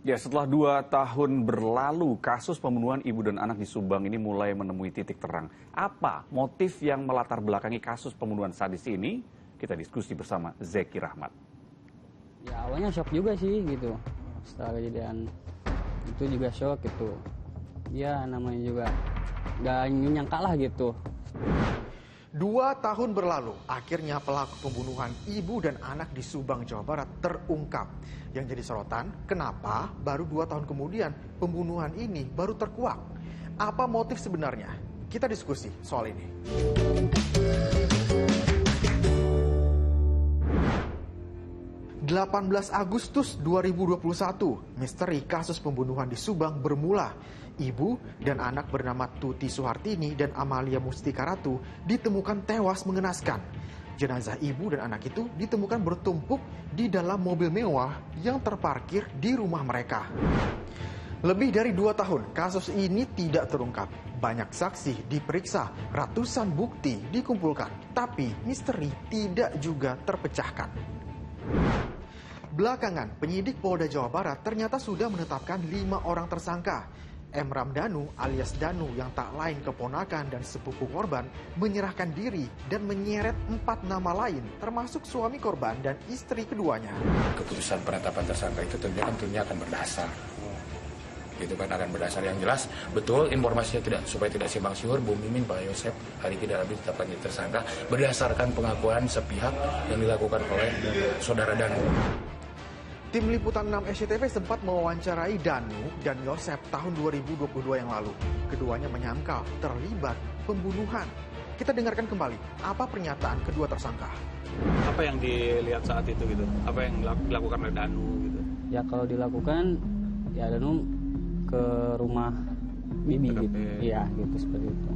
Ya, setelah 2 tahun berlalu, kasus pembunuhan ibu dan anak di Subang ini mulai menemui titik terang. Apa motif yang melatar belakangi kasus pembunuhan sadis ini? Kita diskusi bersama Zeki Rahmat. Ya awalnya shock juga sih gitu. Setelah kejadian itu juga shock gitu. Ya namanya juga gak nyangka lah gitu. 2 tahun berlalu, akhirnya pelaku pembunuhan ibu dan anak di Subang, Jawa Barat terungkap. Yang jadi sorotan, kenapa baru 2 tahun kemudian pembunuhan ini baru terkuak? Apa motif sebenarnya? Kita diskusi soal ini. (18 Agustus 2021), misteri kasus pembunuhan di Subang bermula. Ibu dan anak bernama Tuti Suhartini dan Amalia Mustika Ratu ditemukan tewas mengenaskan. Jenazah ibu dan anak itu ditemukan bertumpuk di dalam mobil mewah yang terparkir di rumah mereka. Lebih dari 2 tahun kasus ini tidak terungkap. Banyak saksi diperiksa, ratusan bukti dikumpulkan, tapi misteri tidak juga terpecahkan. Belakangan, penyidik Polda Jawa Barat ternyata sudah menetapkan 5 orang tersangka. Emram Danu alias Danu yang tak lain keponakan dan sepupu korban menyerahkan diri dan menyeret 4 nama lain termasuk suami korban dan istri keduanya. Keputusan penetapan tersangka itu tentunya akan berdasar. Gitu kan, akan berdasar yang jelas. Betul informasinya supaya tidak simpang siur, Bu Mimin, Pak Yosep hari tidak lebih ditetapkan jadi tersangka berdasarkan pengakuan sepihak yang dilakukan oleh saudara Danu. Tim Liputan 6 SCTV sempat mewawancarai Danu dan Yosep tahun 2022 yang lalu. Keduanya menyangkal terlibat pembunuhan. Kita dengarkan kembali apa pernyataan kedua tersangka. Apa yang dilihat saat itu gitu? Apa yang dilakukan oleh Danu gitu? Ya kalau dilakukan ya Danu ke rumah Bibi gitu. Iya gitu seperti itu.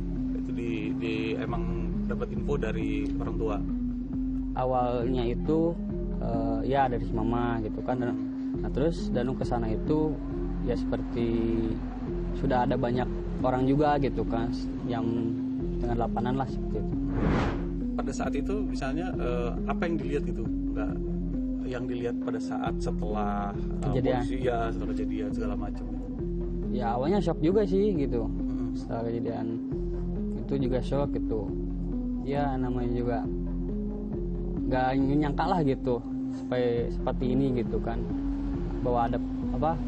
Itu emang dapat info dari orang tua. Awalnya itu ya dari si mama gitu kan. Nah terus Danu ke sana itu ya seperti sudah ada banyak orang juga gitu kan yang dengan lapanan lah seperti itu. Pada saat itu misalnya apa yang dilihat gitu? Enggak yang dilihat pada saat setelah kejadian. Polisi ya setelah kejadian segala macam. Ya awalnya shock juga sih gitu. Setelah kejadian itu juga shock gitu. Ya namanya juga gak nyangka lah gitu supaya seperti ini gitu kan, bahwa ada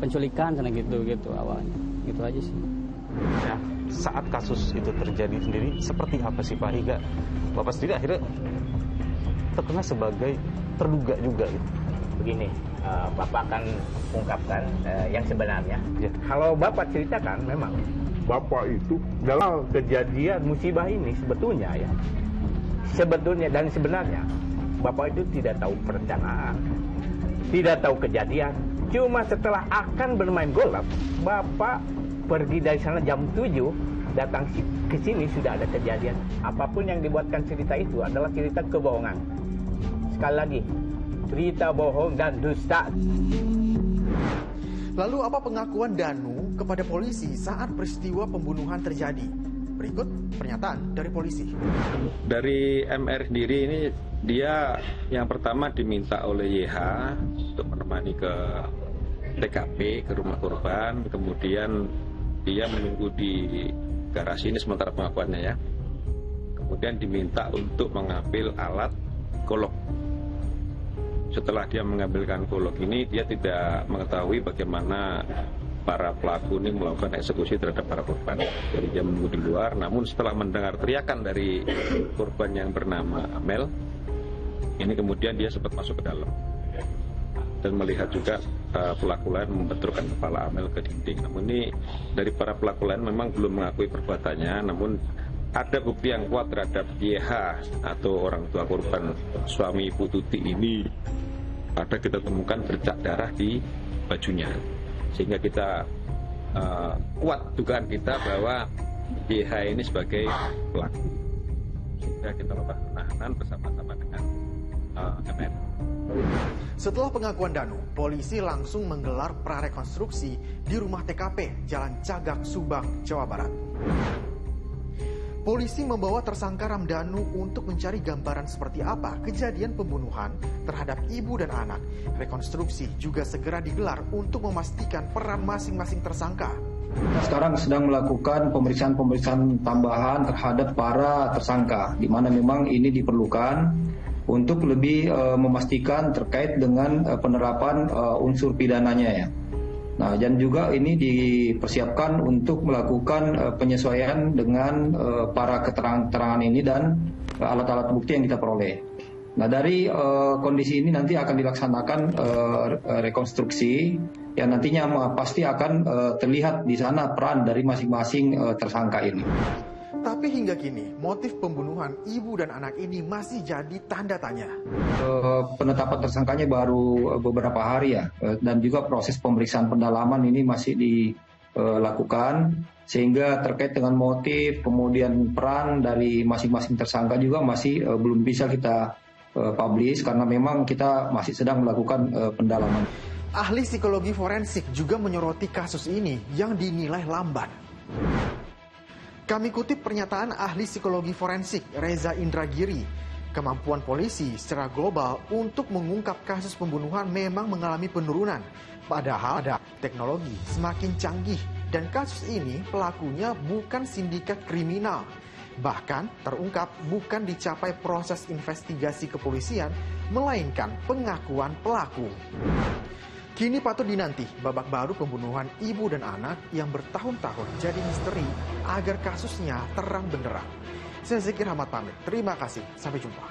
penculikan sana gitu awalnya gitu aja sih. Ya, saat kasus itu terjadi sendiri seperti apa sih Pak Higa? Bapak sendiri akhirnya terkena sebagai terduga juga gitu. Begini, Bapak akan ungkapkan yang sebenarnya. Ya. Kalau Bapak ceritakan memang Bapak itu dalam kejadian musibah ini sebetulnya dan sebenarnya Bapak itu tidak tahu perencanaan, tidak tahu kejadian. Cuma setelah akan bermain golf, Bapak pergi dari sana jam 7, datang ke sini sudah ada kejadian. Apapun yang dibuatkan cerita itu adalah cerita kebohongan. Sekali lagi, cerita bohong dan dusta. Lalu apa pengakuan Danu kepada polisi saat peristiwa pembunuhan terjadi? Berikut pernyataan dari polisi. Dari MR sendiri ini dia yang pertama diminta oleh YH untuk menemani ke TKP, ke rumah korban. Kemudian dia menunggu di garasi, ini sementara pengakuannya ya. Kemudian diminta untuk mengambil alat golok. Setelah dia mengambilkan golok ini, dia tidak mengetahui bagaimana para pelaku ini melakukan eksekusi terhadap para korban. Jadi dia menunggu di luar, namun setelah mendengar teriakan dari korban yang bernama Amel, ini kemudian dia sempat masuk ke dalam dan melihat juga pelaku lain membenturkan kepala Amel ke dinding. Namun ini dari para pelaku lain memang belum mengakui perbuatannya, namun ada bukti yang kuat terhadap YH atau orang tua korban suami Ibu Tuti ini. Ada kita temukan bercak darah di bajunya, sehingga kita kuat dugaan kita bahwa YH ini sebagai pelaku. Sehingga kita lakukan penahanan bersama-sama dengan MN. Setelah pengakuan Danu, polisi langsung menggelar prarekonstruksi di rumah TKP Jalan Cagak, Subang, Jawa Barat. Polisi membawa tersangka Ramdhanu untuk mencari gambaran seperti apa kejadian pembunuhan terhadap ibu dan anak. Rekonstruksi juga segera digelar untuk memastikan peran masing-masing tersangka. Kita sekarang sedang melakukan pemeriksaan tambahan terhadap para tersangka, di mana memang ini diperlukan untuk lebih memastikan terkait dengan penerapan unsur pidananya ya. Nah, dan juga ini dipersiapkan untuk melakukan penyesuaian dengan para keterangan ini dan alat-alat bukti yang kita peroleh. Nah, dari kondisi ini nanti akan dilaksanakan rekonstruksi yang nantinya pasti akan terlihat di sana peran dari masing-masing tersangka ini. Tapi hingga kini, motif pembunuhan ibu dan anak ini masih jadi tanda tanya. Penetapan tersangkanya baru beberapa hari ya, dan juga proses pemeriksaan pendalaman ini masih dilakukan, sehingga terkait dengan motif, kemudian peran dari masing-masing tersangka juga masih belum bisa kita publish, karena memang kita masih sedang melakukan pendalaman. Ahli psikologi forensik juga menyoroti kasus ini yang dinilai lamban. Kami kutip pernyataan ahli psikologi forensik Reza Indragiri. Kemampuan polisi secara global untuk mengungkap kasus pembunuhan memang mengalami penurunan. Padahal ada teknologi semakin canggih dan kasus ini pelakunya bukan sindikat kriminal. Bahkan terungkap bukan dicapai proses investigasi kepolisian, melainkan pengakuan pelaku. Kini patut dinanti babak baru pembunuhan ibu dan anak yang bertahun-tahun jadi misteri agar kasusnya terang benderang. Saya Zekir Ahmad pamit. Terima kasih. Sampai jumpa.